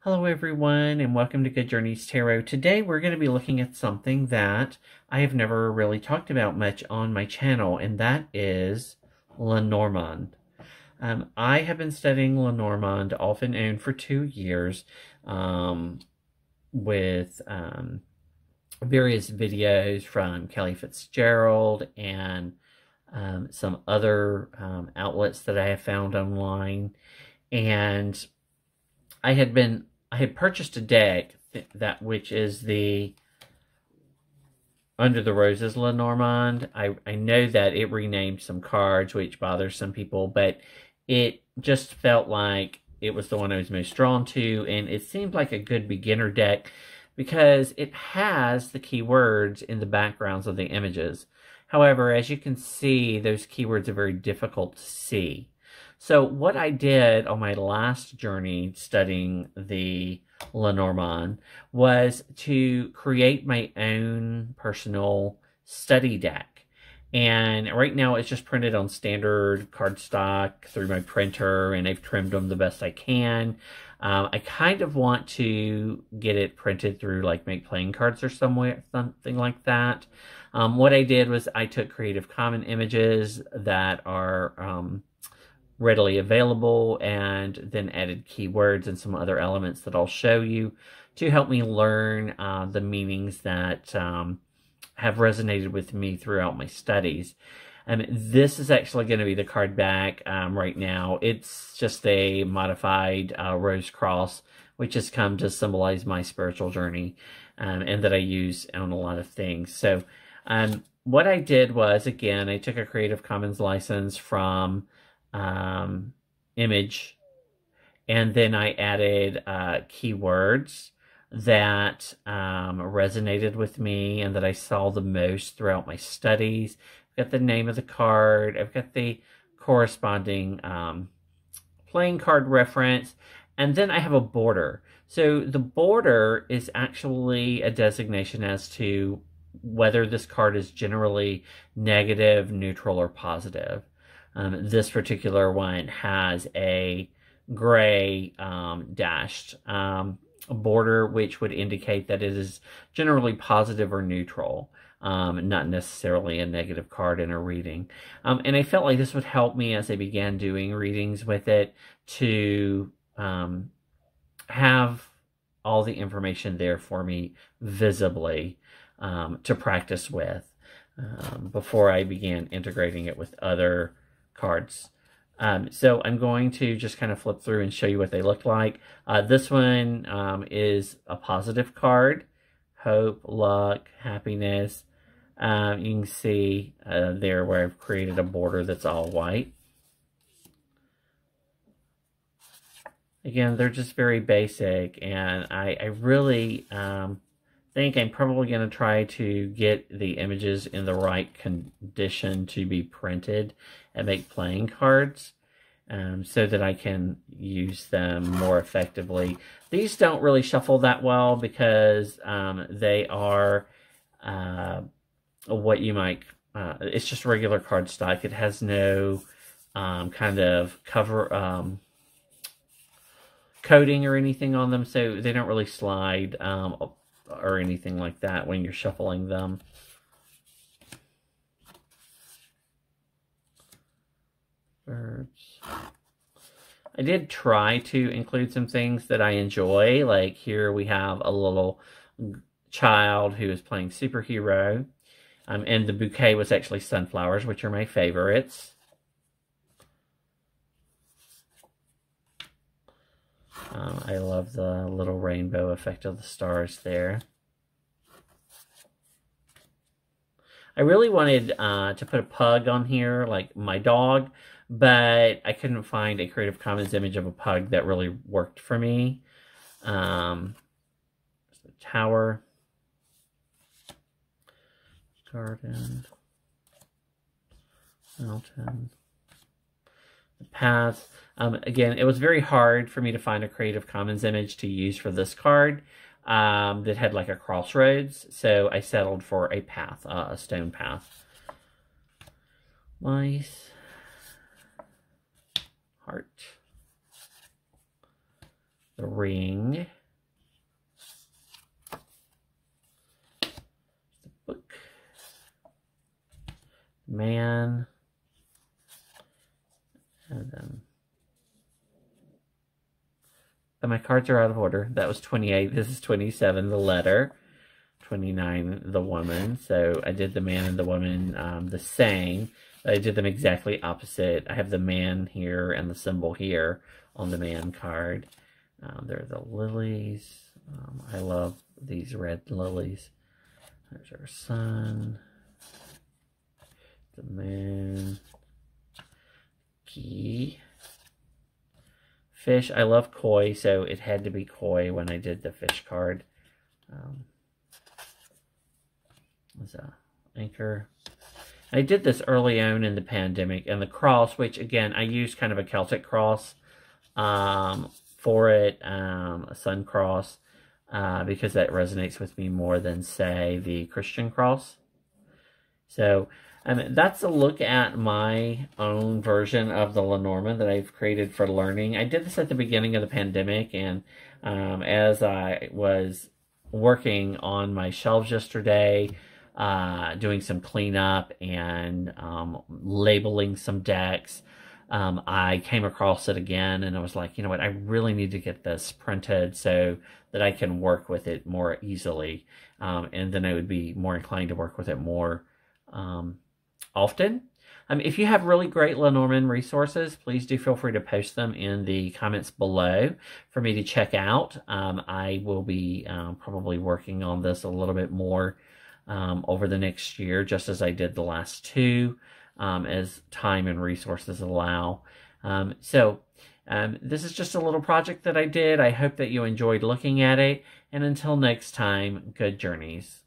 Hello everyone and welcome to Good Journeys Tarot. Today we're going to be looking at something that I have never really talked about much on my channel, and that is Lenormand. I have been studying Lenormand off and on for 2 years with various videos from Kelly Fitzgerald and some other outlets that I have found online. And I had purchased a deck which is the Under the Roses Lenormand. I know that it renamed some cards, which bothers some people, but it just felt like it was the one I was most drawn to, and it seemed like a good beginner deck because it has the keywords in the backgrounds of the images. However, as you can see, those keywords are very difficult to see. So what I did on my last journey studying the Lenormand was to create my own personal study deck. And right now it's just printed on standard cardstock through my printer, and I've trimmed them the best I can. I kind of want to get it printed through like Make Playing Cards or somewhere, something like that. What I did was I took Creative Commons images that are readily available, and then added keywords and some other elements that I'll show you to help me learn the meanings that have resonated with me throughout my studies. And this is actually going to be the card back right now. It's just a modified rose cross, which has come to symbolize my spiritual journey, and that I use on a lot of things. So what I did was, again, I took a Creative Commons license from image, and then I added keywords that resonated with me and that I saw the most throughout my studies. I've got the name of the card, I've got the corresponding playing card reference, and then I have a border. So the border is actually a designation as to whether this card is generally negative, neutral, or positive. This particular one has a gray dashed border, which would indicate that it is generally positive or neutral, not necessarily a negative card in a reading. And I felt like this would help me as I began doing readings with it to have all the information there for me visibly to practice with before I began integrating it with other cards. So I'm going to just kind of flip through and show you what they look like. This one is a positive card. Hope, luck, happiness. You can see there where I've created a border that's all white. Again, they're just very basic, and I really think I'm probably going to try to get the images in the right condition to be printed and make playing cards so that I can use them more effectively. These don't really shuffle that well because they are what you might, it's just regular cardstock. It has no kind of cover coating or anything on them, so they don't really slide or anything like that when you're shuffling them. Birds. I did try to include some things that I enjoy, like here we have a little child who is playing superhero, and the bouquet was actually sunflowers, which are my favorites. I love the little rainbow effect of the stars there. I really wanted to put a pug on here, like my dog, but I couldn't find a Creative Commons image of a pug that really worked for me. The tower, garden, mountain, the path. Again, it was very hard for me to find a Creative Commons image to use for this card that had like a crossroads, so I settled for a path, a stone path. Mice, heart, the ring, the book, man, and then my cards are out of order. That was 28. This is 27, the letter. 29, the woman. So I did the man and the woman the same. I did them exactly opposite. I have the man here and the symbol here on the man card. There are the lilies. I love these red lilies. There's our sun. The moon. Key. Fish. I love koi, so it had to be koi when I did the fish card. Was a anchor. I did this early on in the pandemic, and the cross, which again I used kind of a Celtic cross for it, a sun cross, because that resonates with me more than say the Christian cross. So that's a look at my own version of the Lenormand that I've created for learning. I did this at the beginning of the pandemic, and as I was working on my shelves yesterday, doing some cleanup and labeling some decks, I came across it again, and I was like, you know what, I really need to get this printed so that I can work with it more easily, and then I would be more inclined to work with it more often. If you have really great Lenormand resources, please do feel free to post them in the comments below for me to check out. I will be probably working on this a little bit more over the next year, just as I did the last two, as time and resources allow. This is just a little project that I did. I hope that you enjoyed looking at it, and until next time, good journeys.